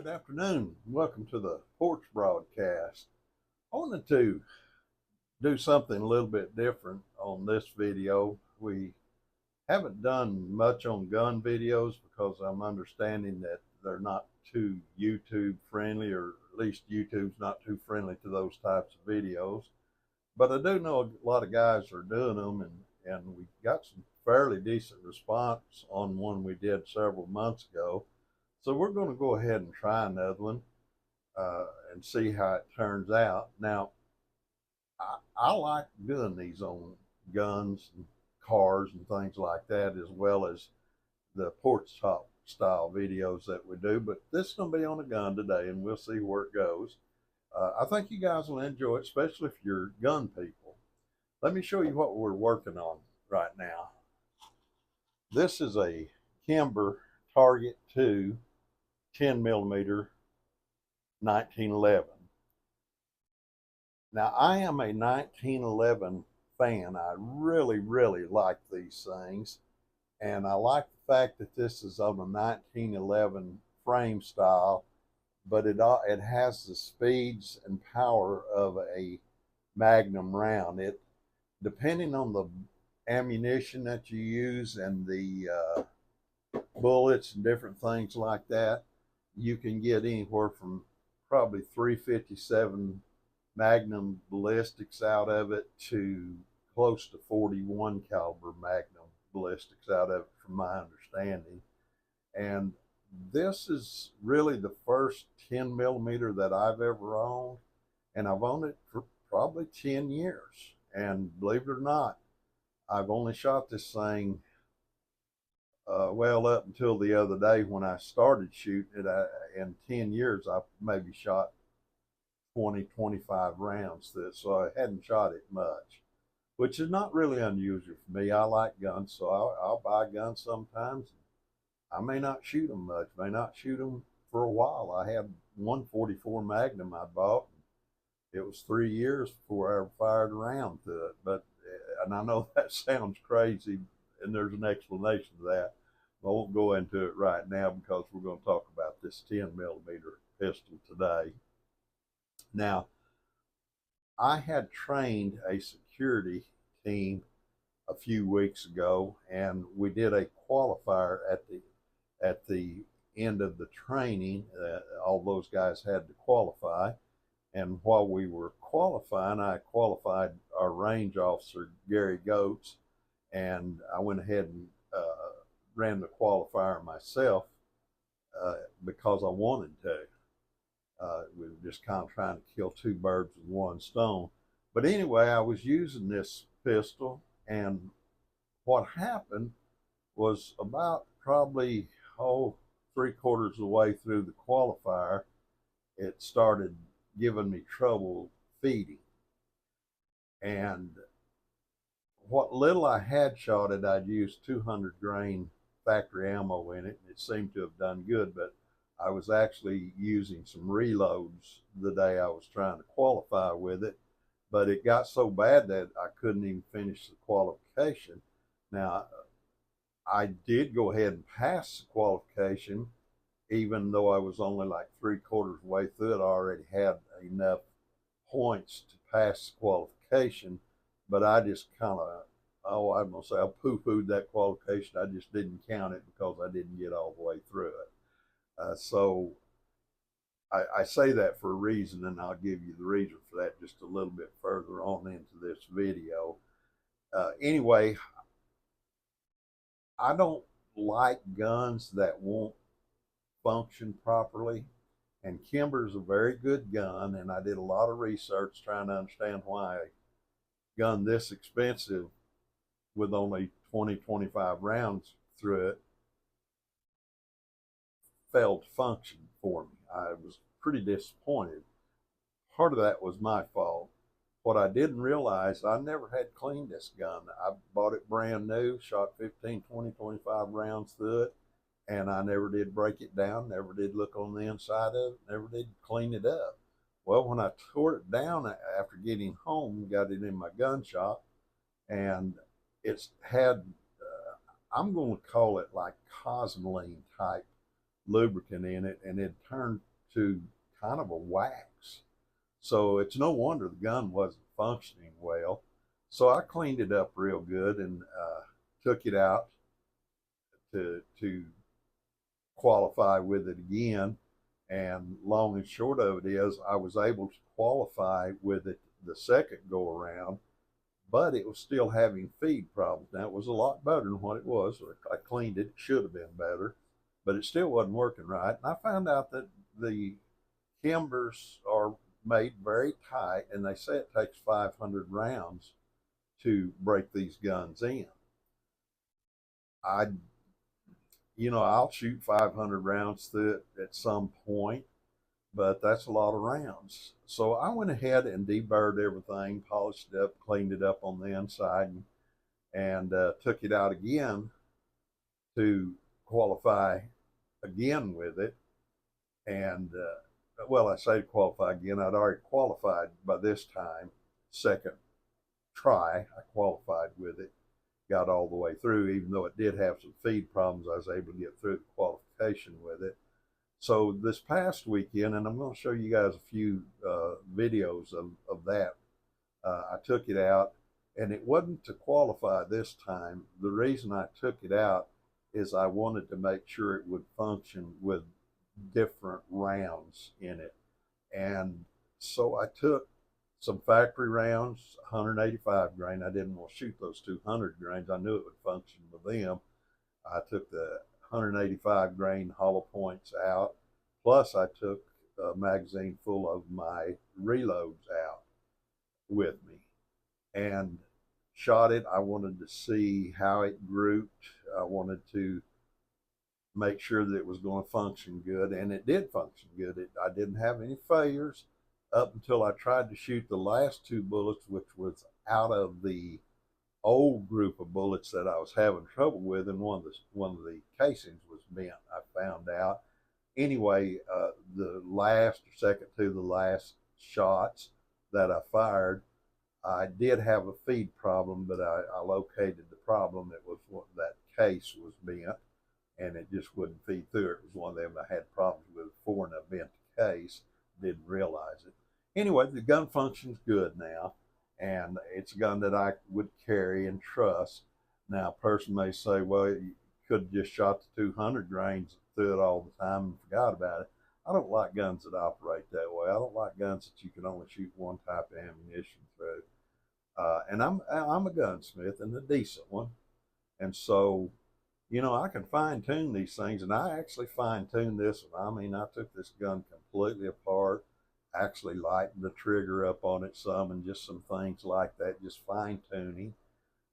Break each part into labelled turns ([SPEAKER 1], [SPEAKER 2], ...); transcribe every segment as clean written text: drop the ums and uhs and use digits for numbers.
[SPEAKER 1] Good afternoon. Welcome to the Porch broadcast. I wanted to do something a little bit different on this video. We haven't done much on gun videos because I'm understanding that they're not too YouTube friendly, or at least YouTube's not too friendly to those types of videos. But I do know a lot of guys are doing them, and we got some fairly decent response on one we did several months ago. So we're going to go ahead and try another one and see how it turns out. Now, I like doing these on guns and cars and things like that, as well as the porch top style videos that we do. But this is going to be on a gun today, and we'll see where it goes. I think you guys will enjoy it, especially if you're gun people. Let me show you what we're working on right now. This is a Kimber Target 2 10 millimeter 1911. Now, I am a 1911 fan. I really like these things. And I like the fact that this is on a 1911 frame style, but it has the speeds and power of a Magnum round. It, depending on the ammunition that you use and the bullets and different things like that, you can get anywhere from probably 357 Magnum ballistics out of it to close to 41 caliber Magnum ballistics out of it, from my understanding. And this is really the first 10 millimeter that I've ever owned, and I've owned it for probably 10 years. And believe it or not, I've only shot this thing well, up until the other day when I started shooting it. In 10 years, I maybe shot 20-25 rounds through it, so I hadn't shot it much, which is not really unusual for me. I like guns, so I'll buy guns sometimes. I may not shoot them much, may not shoot them for a while. I had 144 Magnum I bought. It was 3 years before I ever fired a round to it. But, and I know that sounds crazy, and there's an explanation to that. I won't go into it right now because we're going to talk about this 10 millimeter pistol today. Now, I had trained a security team a few weeks ago, and we did a qualifier at the end of the training. All those guys had to qualify, and while we were qualifying, I qualified our range officer, Gary Goetz, and I went ahead and ran the qualifier myself because I wanted to. We were just kind of trying to kill two birds with one stone. But anyway, I was using this pistol, and what happened was about probably, 3/4 of the way through the qualifier, it started giving me trouble feeding. And what little I had shot it, I'd used 200 grain factory ammo in it, and it seemed to have done good, but I was actually using some reloads the day I was trying to qualify with it, but it got so bad that I couldn't even finish the qualification. Now, I did go ahead and pass the qualification, even though I was only like 3/4 way through it. I already had enough points to pass the qualification, but I just kind of, I'm going to say I poo-pooed that qualification. I just didn't count it because I didn't get all the way through it. So I say that for a reason, and I'll give you the reason for that just a little bit further on into this video. Anyway, I don't like guns that won't function properly. And Kimber's a very good gun, and I did a lot of research trying to understand why a gun this expensive with only 20-25 rounds through it failed to function for me. I was pretty disappointed. Part of that was my fault. What I didn't realize, I never had cleaned this gun. I bought it brand new, shot 15, 20, 25 rounds through it, and I never did break it down, never did look on the inside of it, never did clean it up. Well, when I tore it down after getting home, got it in my gun shop, and it's had, I'm going to call it like Cosmoline type lubricant in it, and it turned to kind of a wax. So it's no wonder the gun wasn't functioning well. So I cleaned it up real good and took it out to qualify with it again. And long and short of it is, I was able to qualify with it the second go around, but it was still having feed problems. Now, it was a lot better than what it was. I cleaned it. It should have been better, but it still wasn't working right. And I found out that the Kimbers are made very tight, and they say it takes 500 rounds to break these guns in. I, I'll shoot 500 rounds through it at some point, but that's a lot of rounds. So I went ahead and deburred everything, polished it up, cleaned it up on the inside, and took it out again to qualify again with it. And well, I say qualify again. I'd already qualified by this time. Second try, I qualified with it, got all the way through. Even though it did have some feed problems, I was able to get through the qualification with it. So this past weekend, and I'm going to show you guys a few videos of that, I took it out, and it wasn't to qualify this time. The reason I took it out is I wanted to make sure it would function with different rounds in it. And so I took some factory rounds, 185 grain. I didn't want to shoot those 200 grains. I knew it would function with them. I took the 185 grain hollow points out, plus I took a magazine full of my reloads out with me and shot it. I wanted to see how it grouped. I wanted to make sure that it was going to function good, and it did function good. I didn't have any failures up until I tried to shoot the last two bullets, which was out of the old group of bullets that I was having trouble with, and one of the casings was bent, I found out. Anyway, the last or second to the last shots that I fired, I did have a feed problem, but I located the problem. It was that case was bent, and it just wouldn't feed through. It was one of them I had problems with before, and I bent the case, didn't realize it. Anyway, the gun functions good now, and it's a gun that I would carry and trust. Now, a person may say, well, you could have just shot the 200 grains through it all the time and forgot about it. I don't like guns that operate that way. I don't like guns that you can only shoot one type of ammunition through. And I'm a gunsmith, and a decent one. And so, I can fine tune these things, and I actually fine tuned this one. I mean, I took this gun completely apart, actually lightened the trigger up on it some, and just some things like that, just fine tuning.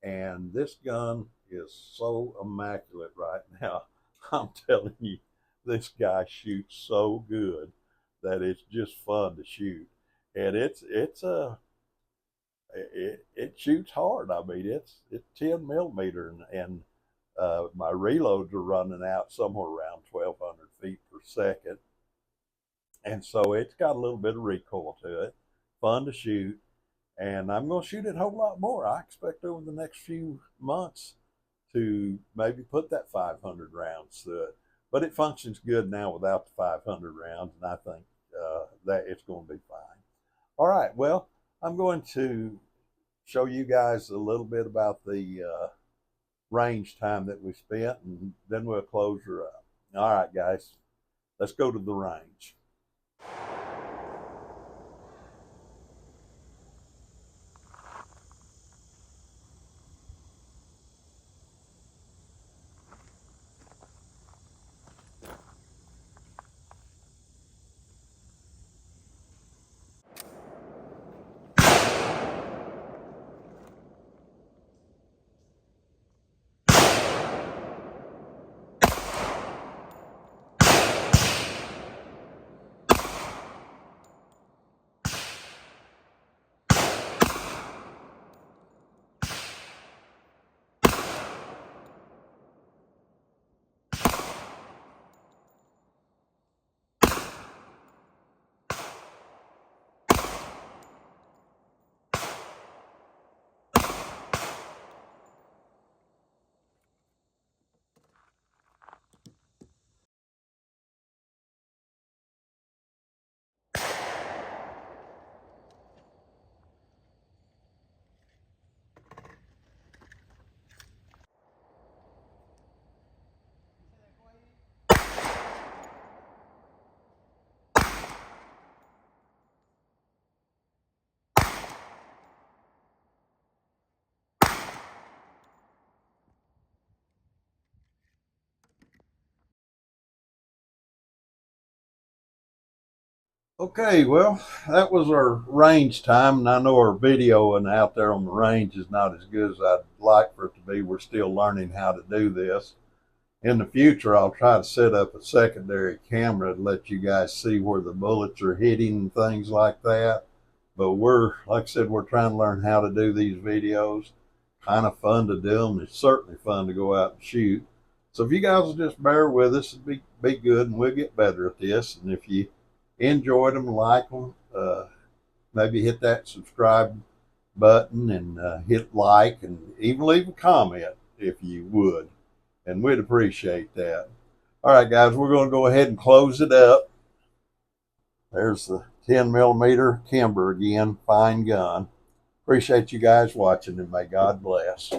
[SPEAKER 1] And this gun is so immaculate right now. I'm telling you, this guy shoots so good that it's just fun to shoot. And it shoots hard. I mean, it's 10 millimeter, and my reloads are running out somewhere around 1,200 feet per second. And so it's got a little bit of recoil to it, fun to shoot. And I'm going to shoot it a whole lot more. I expect over the next few months to maybe put that 500 rounds through it. But it functions good now without the 500 rounds, and I think that it's going to be fine. All right, well, I'm going to show you guys a little bit about the range time that we spent, and then we'll close her up. All right, guys, let's go to the range. Okay, well, that was our range time, and I know our video and out there on the range is not as good as I'd like for it to be. We're still learning how to do this. In the future, I'll try to set up a secondary camera to let you guys see where the bullets are hitting and things like that. But like I said, we're trying to learn how to do these videos. Kind of fun to do them. It's certainly fun to go out and shoot. So if you guys will just bear with us, it'd be good, and we'll get better at this. And if you enjoyed them, like them, maybe hit that subscribe button and hit like, and even leave a comment if you would, and we'd appreciate that. All right, guys, we're going to go ahead and close it up. There's the 10 millimeter Kimber again, fine gun. Appreciate you guys watching, and may God bless.